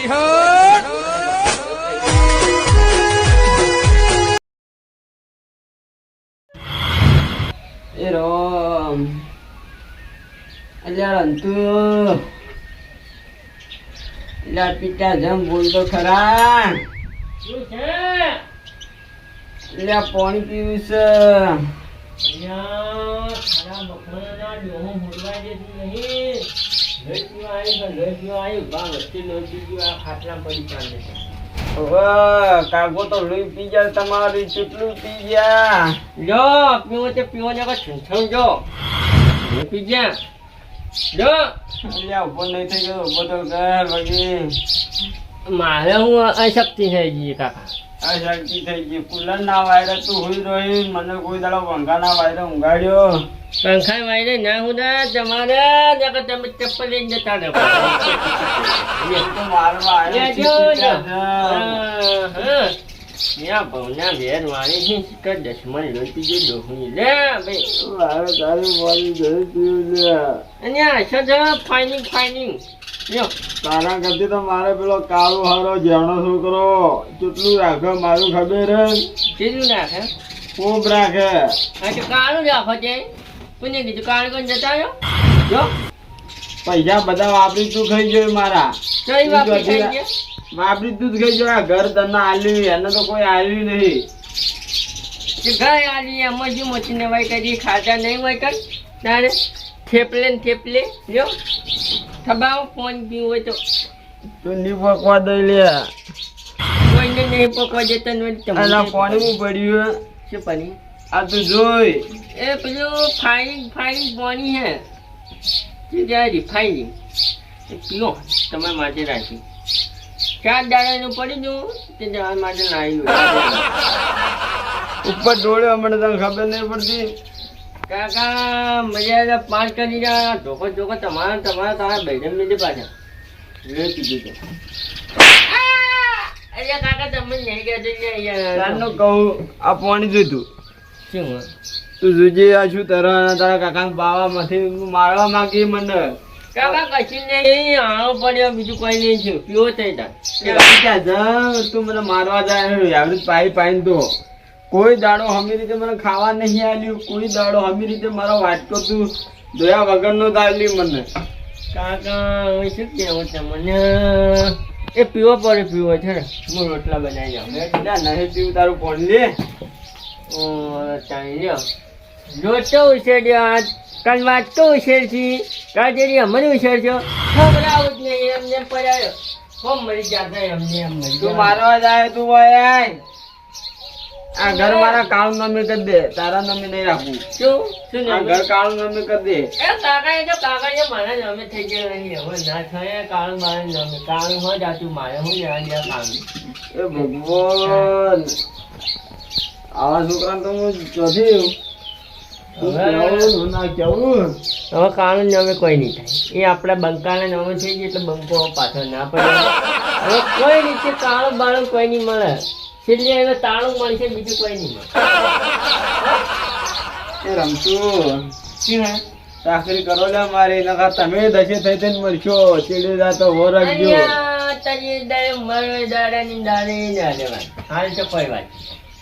એ રોમ અલ્યા રંતુ અલ્યા પિતા જમ બોલતો ખરા શું છે? અલ્યા પાણી પીવું છે. અહીંયા ખારા બપોરના ડોહો હોડવા દેતું નહીં. લોહી પીવા આવ્યું બા વચ્ચે લોહી પી ગયું. આ ખાટલા પડી ચાલે છે. કાગો તો લોહી પી જાય તમારી કેટલું પી ગયા જો પીવો તે પીવો ને છણ જો લોહી પી ગયા જો. અલ્યા ઉભો નહીં થઈ ગયો ઉભો તો કર વગી મારે હું અશક્તિ થઈ ગઈ કાકા. અશક્તિ થઈ ગઈ કુલર ના વાયરે તું હુઈ રહી મને કોઈ દાડો પંખા ના વાયરે ઊંઘાડ્યો. પંખા વાયરે ના હું ના તમારે તમે ચપ્પલ લઈને જતા રહો. તો મારવા ભવના વેર વાણી કર દસમણ લોહી જો ડોહી લે ભાઈ તારું મારી ઘરે પીવું છે. અને આશા જવા ફાઇનિંગ લ્યો. તારા કરતી તો મારે પેલો કાળો હારો જેવણો છોકરો કેટલું રાખે મારું ખબર કેટલું નાખે ખૂબ રાખે. કાળું રાખો છે કોને કીધું કાળું કોણ જતા આવ્યો જો પૈસા બધા વાપરી તું ખાઈ ગયો મારા. કઈ વાપરી થઈ ગયા વાપરી તું જ ખાઈ ગયો. આ ઘર તને આલ્યું એને તો કોઈ આલ્યું નહીં. ઘર આલી એમાં જ મોચીને વાય કરી ખાતા નહીં હોય કર તારે થેપલે ને થેપલે લ્યો થબાવો ફોન પીવું હોય તો તું ની પકવા દઈ લે. કોઈને નહીં પકવા દેતા પાણી પડ્યું શું પાણી આ તું જોઈ એ પેલું ફાઇનિંગ પાણી હે રિફાઇનિંગ પીઓ તમારા માટે રાખી 4 દાડાનું પડી દઉં તે જવા માટે લાવી ઉપર ડોળે મને તને ખબર નહીં પડતી. કાકા મર્યાદા પાર કરી રહ્યા ધોકો તમારા બેડમ લીધે પાછા પીધું તો અરે કાકા તમે નહીં ગયા કહું આ પાણી જોઈતું શું તું જોજે આ શું તારા કાકા બાવા માંથી મારવા માંગી મને. કાકા કશું નહીં આવો પડ્યો બીજું કોઈ નહીં થયું પીવો થઈ તું મને મારવા જાય પાઈ પાઈને તો કોઈ દાડો હમી રીતે મને ખાવા નહીં આલ્યું. કોઈ દાડો હમી રીતે મારો વાટકો તું જોયા વગર નો આલ્યું મને. કાકા હું શું કેવું તમને એ પીવો છે ને હું રોટલા બનાવી જાઉં નહીં પીવું તારું પાણી લે. ચાલી લ્યો જોતો ઉછેર્યો કાલ વાંચતો ઉછેરથી કાજેરી અમને ઉછેરજો ખબરાવું જ નહીં એમને પડાયો હોમ મરી જાતા એમને એમ મરી તું મારવા જાય તું ભાઈ આ ઘર મારા કાળું નામે કરી દે. તારા નામે નહીં રાખવું. શું આ ઘર કાળું નામે કરી દે. કાકા મારા નામે થઈ ગયો નહીં હવે ના થાય કાળું મારા નામે કાળું હોય જાતું મારે હું લેવા કાળું. એ ભગવાન આવા છોકરા તો હું ચોથી કેવું હવે કાળું નામે કોઈ નહીં થાય. એ આપણા બંકાના નામે થઈ ગયું એટલે બંકો પાછળ ના પડે. હવે કોઈ રીતે કાળું બાળું કોઈ નહીં મળે. છેલ્લે એને તાળું મળશે બીજું કોઈ નહીં મળે. એ રમતું ચાકરી કરો લે મારી નકા તમે દશે થઈ થઈને મળશો. ચીડી જા તો હો રાખજો. હાલ તો કોઈ વાત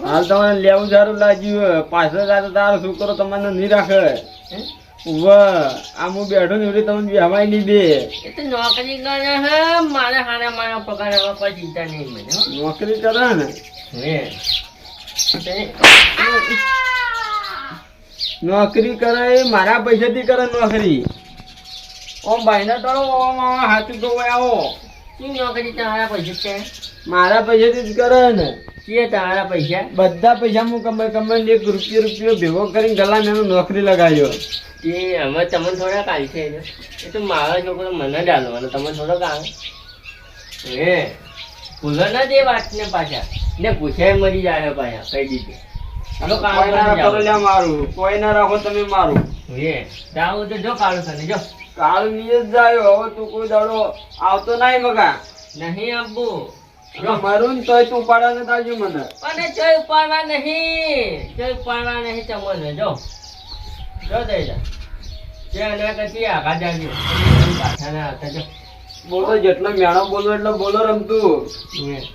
હાલ તમારે લેવું સારું લાગ્યું. પાછળ જાતો તારો છોકરો તમને નહીં રાખે. આમ હું બેઠો ને એવડી તમને બેહવાય નહીં દે. એ તો નોકરી કરે હે મારે મારા પગાર હવે કોઈ ચિંતા નહીં મને નોકરી કરે ને નોકરી કરે એ મારા પૈસાથી કરે નોકરી. ઓમ ભાઈના ટોળો હાથું તો આવો શું નોકરી તમારા પૈસા છે મારા પૈસાથી જ કરે ને. કે તમારા પૈસા બધા પૈસા હું કમાઈને 1 રૂપિયો ભેગો કરીને ગલાને એનો નોકરી લગાવ્યો. એ અમે તમને થોડા કાલ છે એ તો મારો છોકરો મને જ આલવાનો તમે થોડો કામ હે ભૂલો ના દે વાત ને પાછા ને પૂછાય મરી જાય પાછા કઈ દીધે મારું કોઈ ના રાખો તમે મારું હે જાવું તો જો કાળું થને જો કાળું ની જ જાય. હવે તું કોઈ દાડો આવતો નહીં મગા નહીં આપવું મારું તોય તું ઉપાડવા ને તાજુ મને અને ચોય ઉપાડવા નહીં તમને જો દઈ જા જે આના કરતી આગા જાજો પાછા ના આવતા જો બોલો જેટલો મેણો બોલો એટલો બોલો રમતું,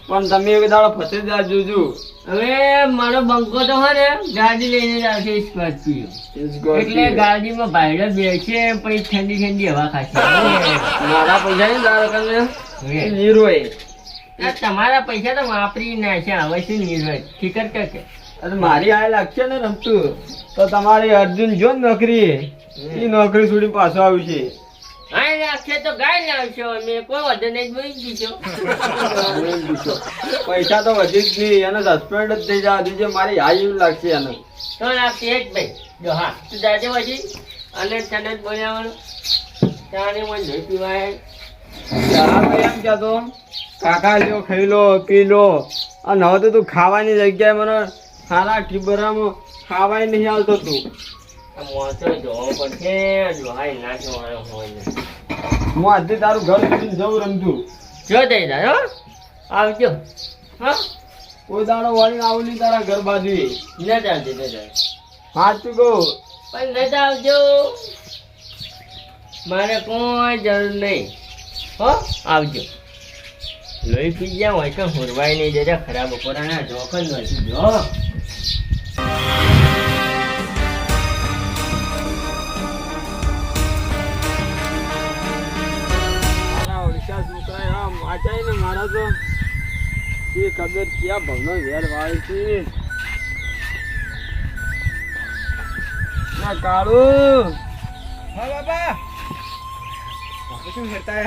પણ તમે એક દાડો ફસે જ જોજો. હવે મારો બંકો તો હે ને ગાડી લઈને જ આવશે સ્કોર્પિયો, એટલે ગાડીમાં ભાઈડો બેસે પછી ઠંડી ઠંડી હવા ખાશે. મારા પૈસા નહીં દાડો તમે નીરોય. આ તમારા પૈસા તો વાપરી નાખ્યા, હવે શું નિર્ભય ફિકર કે અને મારી આ લાગશે ને રમતું તો તમારી અર્જુન જો ને નોકરી, એ નોકરી છોડી પાછો આવશે. હા રાખશે તો ગાય લાવશો, અમે કોઈ વધુ નહીં બોલી દીધો. પૈસા તો વધી જ નહીં, અને સસ્પેન્ડ જ થઈ જવા દીધે. મારી આ એવું લાગશે એને તો લાગશે એક ભાઈ. જો હા તું જાજે પછી, અને તને જ બોલાવવાનું ત્યારે મને જોઈ પીવાય. એમ કહેતો કાકા લ્યો ખાઈ લો પી લો, અને હવે તો તું ખાવાની જગ્યાએ મને સારા ઠીબરામાં ખાવાય નહીં આવતો તું. મોતો જોવો પડશે, જોવાય ના જોવાનો હોય ને. હું આજથી તારું ઘર છોડીને જવું રમતું. જો દઈ દાદો આવજો. હા કોઈ દાડો વાળીને આવું નહીં તારા ઘર બાજુ. ન ચાલશે ન ચાલશે, સાચું કહું પણ ન આવજો, મારે કોઈ જરૂર નહીં. હો આવજો. લોહી પી ગયા હોય તો હુરવાય નહીં જરા, ખરાબ બપોરાના જોખમ નથી. જો ઓડિશા છોકરા આમ વાંચાય ને મારા તો એ ખબર ક્યાં ભવનો વેર વાળી છે ના કાળું. હા બાપા શું હેતા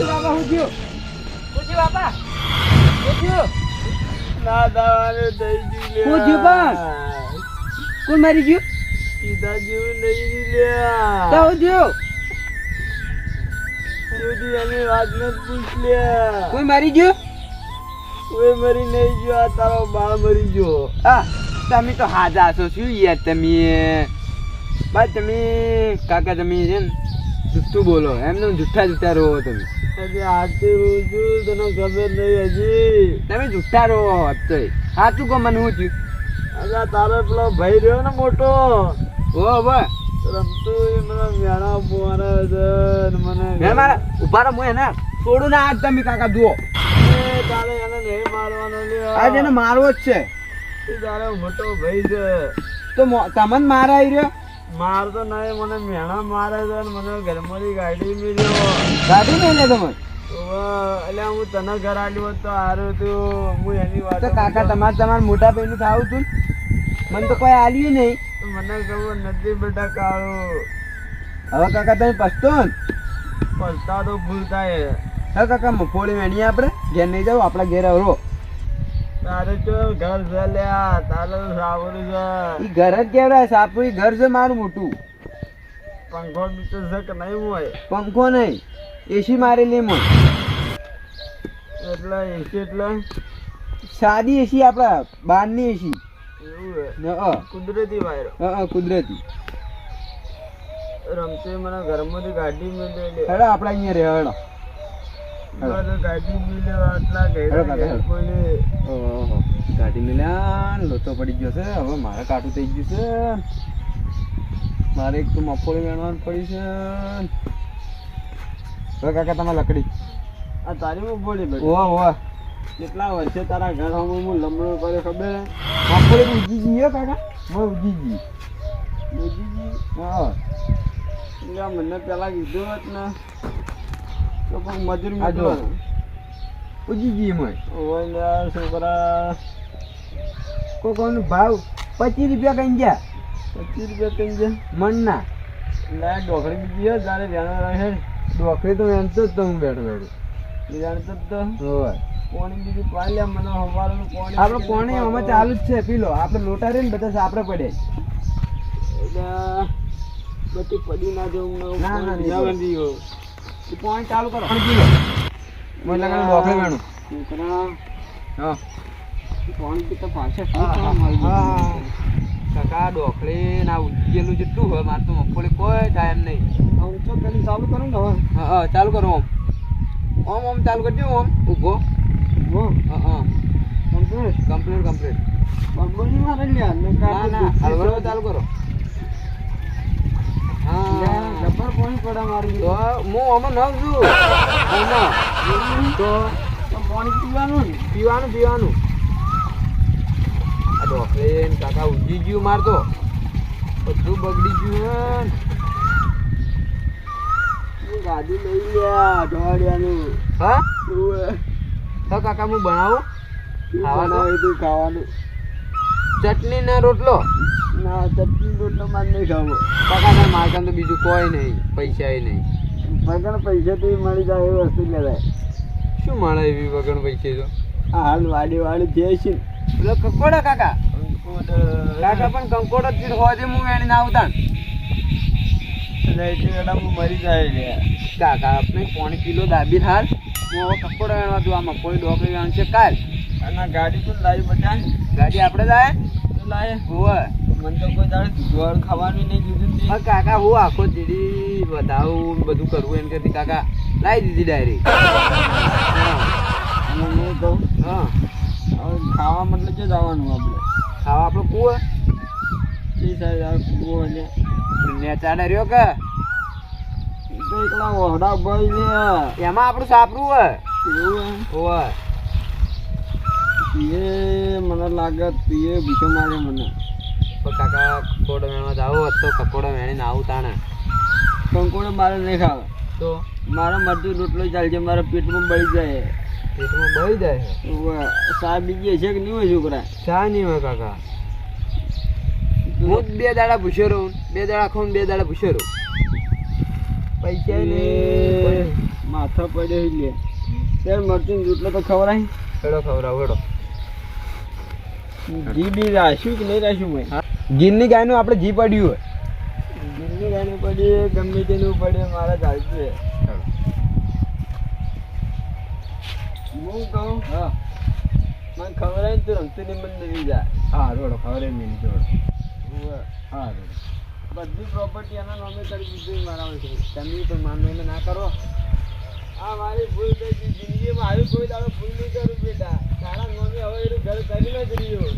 બાપા હું થયું બાપા ના દાવાનું થઈ ગયું. હું થયું પણ કોણ મારી ગયું? કીધા જેવું નહીં લ્યા. તો હું થયું? અમે વાત ન પૂછ લ્યા. કોઈ મારી ગયું? કોઈ મરી નહીં ગયો, આ તારો બાળ મરી ગયો. હા તમે તો હાજા છો શું યાર તમે? બસ તમે કાકા તમે છે ને જુઠ્ઠું બોલો, એમને જુઠ્ઠા જુઠ્ઠા રહો તમે. હજી હાથથી રોઉં છું, તને ખબર નહીં હજી. તમે જુઠ્ઠા રહો તો સાચું કહો મને. શું થયું? અચ્છા તારો પેલો ભાઈ રહ્યો ને મોટો ઓ બસ રમતું, એ મને મેણા બોરે છે ને મને મેં મારા ઉભા રહો, હું એને છોડું ના આજ તમે કાકા જુઓ. એ તારે એને નહીં મારવાનો લ્યો. આજ એને મારવો જ છે. એ તારો મોટો ભાઈ છે. તો તમને મારા આવી રહ્યો? મારતો નહીં, મને મેણા મારે છે ને મને ઘરમાંથી ગાડી મળ્યો. ગાડી નહીં લે તમે એટલે હું તને ઘર આલ્યું હોત તો હારું હતું. હું એની વાત તો કાકા તમારા મોટા ભાઈ નું ખાવું તું, મને તો કોઈ આલ્યું નહીં. મને ખબર નથી બેટા કાળું. હવે કાકા તમે પછતો ને? પછતા તો ભૂલ થાય. હા કાકા મફોળી વેણીએ આપણે ઘેર નહીં જાવ, આપણા ઘેર આવરો. તારે તો ઘર છે લ્યા, તારે તો સાવરું છે. ઈ ઘર જ કેવડાય, સાપુરી ઘર છે મારું મોટું. પંખો બીતો છે કે નહીં હોય? પંખો નહીં, એસી મારેલી હું. એટલે એસી એટલે સાદી એસી આપણા બહારની એસી. એવું કુદરતી વાયરો? કુદરતી. રમતે મને ઘરમાંથી ગાડી મળેલી. હેડો આપણે અહીંયા રહે. હેડો ગાડી મળ્યો આટલા ગાડી મળ્યા, લોચો પડી ગયો છે. હવે મારે કાઢું થઈ ગયું છે. મારે એક તો મફોળી વેણવાનું પડી છે. હવે કાકા તમારે લકડી આ તારી મફોળી બેઠી? ઓવા ઓવા કેટલા વર્ષે તારા ઘર હમણાં હું લમણો કર્યો ખબર? મફોળી ઉજી જઈએ કાકા, હું ઉજી જઈએ. મોદીજી હા એટલે મને પેલા કીધું હોત ને તો પણ મજૂર આ જો મિત્રો ઉજી જઈએ. મેં ઓય છોકરા કોઈનો ભાવ 25 રૂપિયા કઈ ગયા. 25 રૂપિયા કઈ છે મણના. લે ડોકરી બીજી હે તારે જાણવા રહે. ડોકરી તો એમતો જ તો હું બેઠો બેઠો જાણતો જ તો હોય. પાણી બીજું પાલ્યા મને હવારનું પાણી. આપણે પાણી અમે ચાલુ જ છે, પી લો. આપણે લોટા રે ને બધા સાપરે પડે. એટલે બધું પડી ના જવું. ના, ના, નહીં ના પડે. ગયો પાણી ચાલુ કરો, પાણી પી લો. મને લાગે ડોકરી વેણું. છોકરા હા પાણી પીતા પાછા હા, શું હા, કામ આવી હા. ગયું? કાકા ડોકરી ના ઉજેલું જેટલું હોય મારે તો મગફળી કોઈ ટાઈમ નહીં. આમ તો પેલી ચાલુ કરું ને હવે. હા હા ચાલુ કરો. ઓમ ઓમ ચાલુ કરજો. ઓમ ઊભો. હા હા કમ્પ્લીટ કમ્પ્લીટ કમ્પ્લીટ. બરોબર નહીં મારે લ્યા ને ના ના હલવાનો ચાલુ કરો. હા જબર પાણી નહીં પડે મારી તો હું આમાં નવ છું આમાં. તો પાણી પીવાનું ને પીવાનું પીવાનું. આ ડોકલેન કાકા ઉજી ગયું મારતો બધું બગડી ગયું હે. ગાડી લઈ ગયા અઠવાડિયાનું. હા ઓવે. તો કાકા હું બનાવું ખાવાનું? બનાવે તું ખાવાનું. ચટણી ને રોટલો. ના ચટણી રોટલો માર નહીં ખાવો. કાકા તાર મારકાન તો બીજું કોઈ નહીં, પૈસા નહીં. વગર પૈસા તો મળી જાય એવી વસ્તુ લેવાય. શું મળે એવી વગર પૈસે તો? આ હાલ વાડી વાડી જાય છે પેલો કંકોડો કાકા. કાકા પણ કંકોડો જ હોય હું વેણી ના આવતા મરી જાય લે. કાકા આપણે 5 કિલો દાબી હાલ હું હવે કંકોડો વેણવા દઉં. આમાં કોઈ ડોકરી વેણશે કાલ. અને ગાડી પણ લાવી બધા ગાડી આપણે જાય લાવે. હોય. મને તો કોઈ દાડે દૂધવાળું ખાવાનું નહીં કીધું ને તે. હા કાકા હું આખો દીદી વધાવું બધું કરવું એમ કરતી કાકા લાવી દીધી ડાયરેક્ટ. અને હું કહું હા હવે ખાવા મતલબ કે જવાનું આપણે ખાવા આપણો કુવો એ સાઈડ આ કૂવો ને ને ચાડે રહ્યો કે તો એકલા ઓરડા ભાઈ ને એમાં આપણું સાપરું હોય. એવું હોય એ મને લાગે તું એ ભૂસો મારે મને. તો કાકા કકોડો વેણવા જાવ તો કકોડો વેણીને આવું તાણે. કંકોડે મારે નહીં ખાવે. તો મારા મરચું રોટલો ચાલશે મારા પેટમાં બળી જાય. પેટમાં બળી જાય છે. સાહેબ બીજી છે કે નહીં હોય છોકરા? ચા નહીં હોય કાકા. હું જ 2 દાડા ભૂસ્યો રહું, 2 દાડા ખાઉં 2 દાડા ભૂસ્યો રહું. પૈસા નહીં. માથા પડ્યો લે ત્યારે મરચું રોટલો તો ખવડાય. હેડો ખવડાવ હેડો. ઘી બી રાખ્યું કે નહીં રાખ્યું મેં? ગીરની ગાયનું આપણે ઘી પડ્યું હોય. ઘીની ગાયનું પડે ગમે તેનું પડે મારા ચાલશે. હું કહું હા મને ખવડાય તો રમતું નહીં મને નહીં જાય. હા રોડો ખવડાવી મેલી જોડો. હા રોડો. બધી પ્રોપર્ટી એના નામે કરી દીધી મારા વચ્ચે. તમે પણ માનો ના કરો. આ મારી ભૂલ થઈ ગઈ. જિંદગીમાં આવી કોઈ દાડો ભૂલ નહીં કરું બેટા. તારા નામે હવે એનું ઘર કરી ન જ રહ્યો.